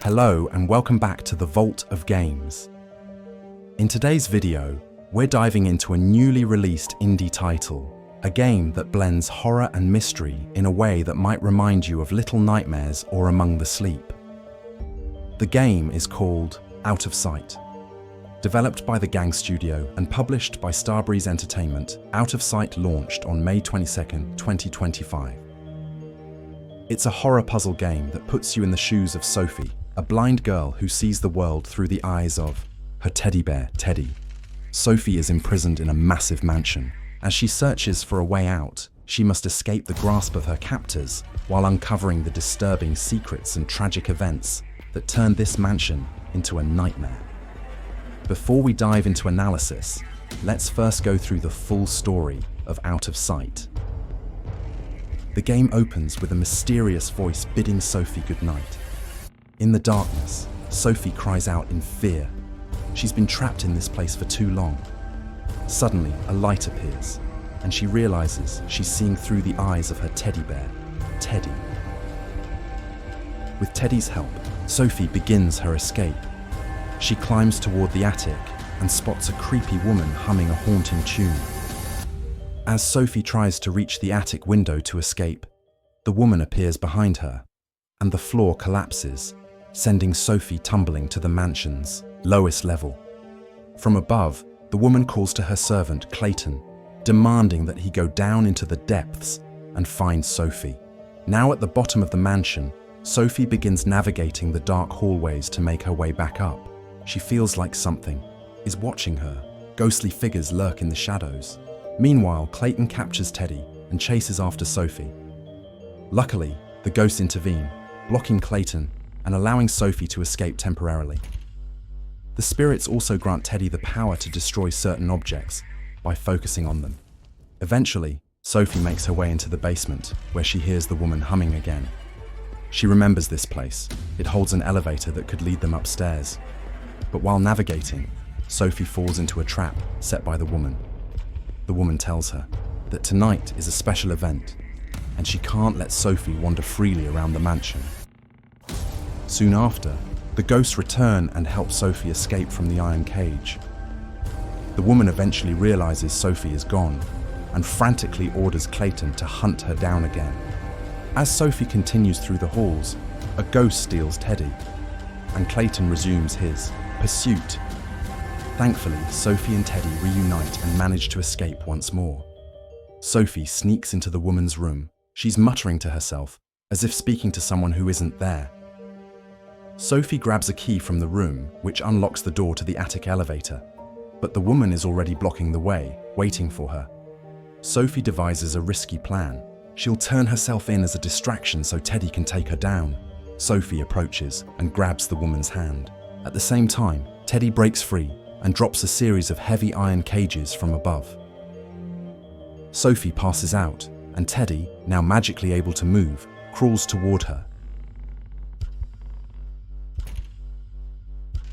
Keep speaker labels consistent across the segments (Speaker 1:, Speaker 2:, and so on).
Speaker 1: Hello and welcome back to the Vault of Games. In today's video, we're diving into a newly released indie title, a game that blends horror and mystery in a way that might remind you of Little Nightmares or Among the Sleep. The game is called Out of Sight. Developed by the Gang Studio and published by Starbreeze Entertainment, Out of Sight launched on May 22, 2025. It's a horror puzzle game that puts you in the shoes of Sophie, a blind girl who sees the world through the eyes of her teddy bear, Teddy. Sophie is imprisoned in a massive mansion. As she searches for a way out, she must escape the grasp of her captors while uncovering the disturbing secrets and tragic events that turn this mansion into a nightmare. Before we dive into analysis, let's first go through the full story of Out of Sight. The game opens with a mysterious voice bidding Sophie goodnight. In the darkness, Sophie cries out in fear. She's been trapped in this place for too long. Suddenly, a light appears, and she realizes she's seeing through the eyes of her teddy bear, Teddy. With Teddy's help, Sophie begins her escape. She climbs toward the attic and spots a creepy woman humming a haunting tune. As Sophie tries to reach the attic window to escape, the woman appears behind her, and the floor collapses, sending Sophie tumbling to the mansion's lowest level. From above, the woman calls to her servant, Clayton, demanding that he go down into the depths and find Sophie. Now at the bottom of the mansion, Sophie begins navigating the dark hallways to make her way back up. She feels like something is watching her. Ghostly figures lurk in the shadows. Meanwhile, Clayton captures Teddy and chases after Sophie. Luckily, the ghosts intervene, blocking Clayton and allowing Sophie to escape temporarily. The spirits also grant Teddy the power to destroy certain objects by focusing on them. Eventually, Sophie makes her way into the basement, where she hears the woman humming again. She remembers this place. It holds an elevator that could lead them upstairs. But while navigating, Sophie falls into a trap set by the woman. The woman tells her that tonight is a special event, and she can't let Sophie wander freely around the mansion. Soon after, the ghosts return and help Sophie escape from the iron cage. The woman eventually realizes Sophie is gone and frantically orders Clayton to hunt her down again. As Sophie continues through the halls, a ghost steals Teddy, and Clayton resumes his pursuit. Thankfully, Sophie and Teddy reunite and manage to escape once more. Sophie sneaks into the woman's room. She's muttering to herself, as if speaking to someone who isn't there. Sophie grabs a key from the room, which unlocks the door to the attic elevator, but the woman is already blocking the way, waiting for her. Sophie devises a risky plan. She'll turn herself in as a distraction so Teddy can take her down. Sophie approaches and grabs the woman's hand. At the same time, Teddy breaks free and drops a series of heavy iron cages from above. Sophie passes out, and Teddy, now magically able to move, crawls toward her.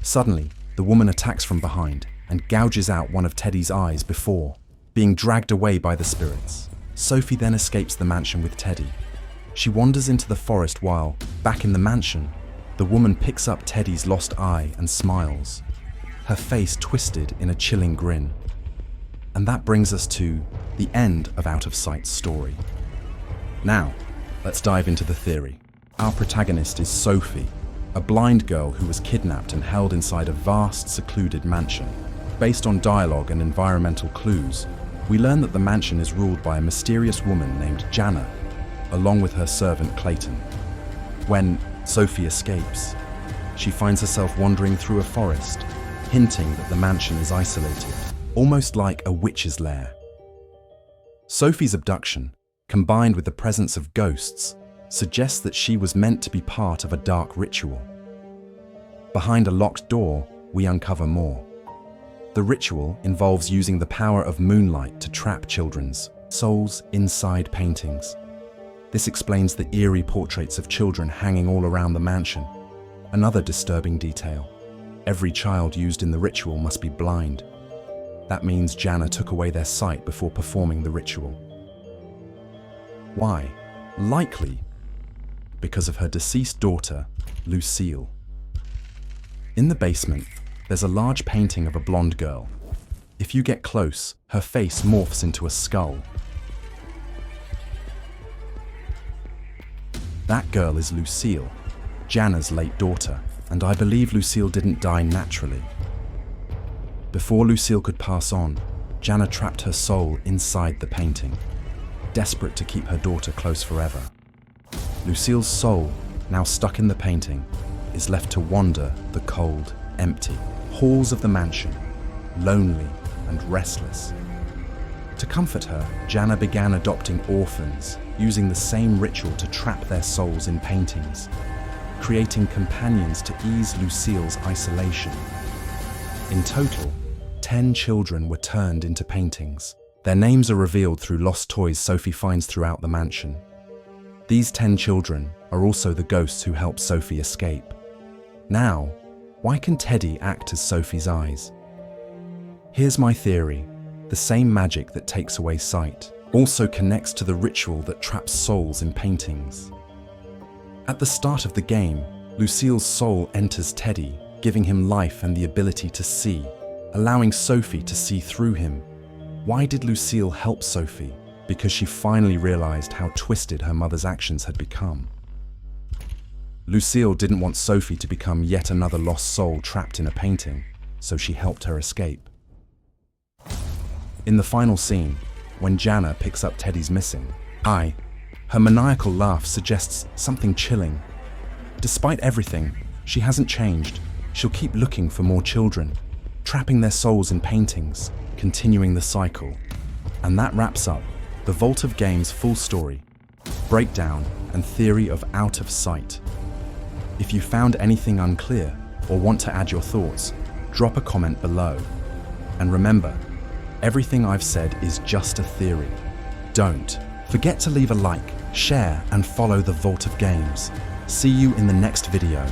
Speaker 1: Suddenly, the woman attacks from behind and gouges out one of Teddy's eyes before being dragged away by the spirits. Sophie then escapes the mansion with Teddy. She wanders into the forest while, back in the mansion, the woman picks up Teddy's lost eye and smiles, her face twisted in a chilling grin. And that brings us to the end of Out of Sight's story. Now, let's dive into the theory. Our protagonist is Sophie, a blind girl who was kidnapped and held inside a vast, secluded mansion. Based on dialogue and environmental clues, we learn that the mansion is ruled by a mysterious woman named Jana, along with her servant Clayton. When Sophie escapes, she finds herself wandering through a forest, hinting that the mansion is isolated, almost like a witch's lair. Sophie's abduction, combined with the presence of ghosts, suggests that she was meant to be part of a dark ritual. Behind a locked door, we uncover more. The ritual involves using the power of moonlight to trap children's souls inside paintings. This explains the eerie portraits of children hanging all around the mansion. Another disturbing detail: every child used in the ritual must be blind. That means Jana took away their sight before performing the ritual. Why? Likely because of her deceased daughter, Lucille. In the basement, there's a large painting of a blonde girl. If you get close, her face morphs into a skull. That girl is Lucille, Jana's late daughter, and I believe Lucille didn't die naturally. Before Lucille could pass on, Jana trapped her soul inside the painting, desperate to keep her daughter close forever. Lucille's soul, now stuck in the painting, is left to wander the cold, empty halls of the mansion, lonely and restless. To comfort her, Jana began adopting orphans, using the same ritual to trap their souls in paintings, creating companions to ease Lucille's isolation. In total, 10 children were turned into paintings. Their names are revealed through lost toys Sophie finds throughout the mansion. These 10 children are also the ghosts who help Sophie escape. Now, why can Teddy act as Sophie's eyes? Here's my theory. The same magic that takes away sight also connects to the ritual that traps souls in paintings. At the start of the game, Lucille's soul enters Teddy, giving him life and the ability to see, allowing Sophie to see through him. Why did Lucille help Sophie? Because she finally realized how twisted her mother's actions had become. Lucille didn't want Sophie to become yet another lost soul trapped in a painting, so she helped her escape. In the final scene, when Jana picks up Teddy's missing eye, her maniacal laugh suggests something chilling. Despite everything, she hasn't changed. She'll keep looking for more children, trapping their souls in paintings, continuing the cycle. And that wraps up the Vault of Games full story, breakdown, and theory of out of sight. If you found anything unclear or want to add your thoughts, drop a comment below. And remember, everything I've said is just a theory. Don't forget to leave a like, share, and follow the Vault of Games. See you in the next video.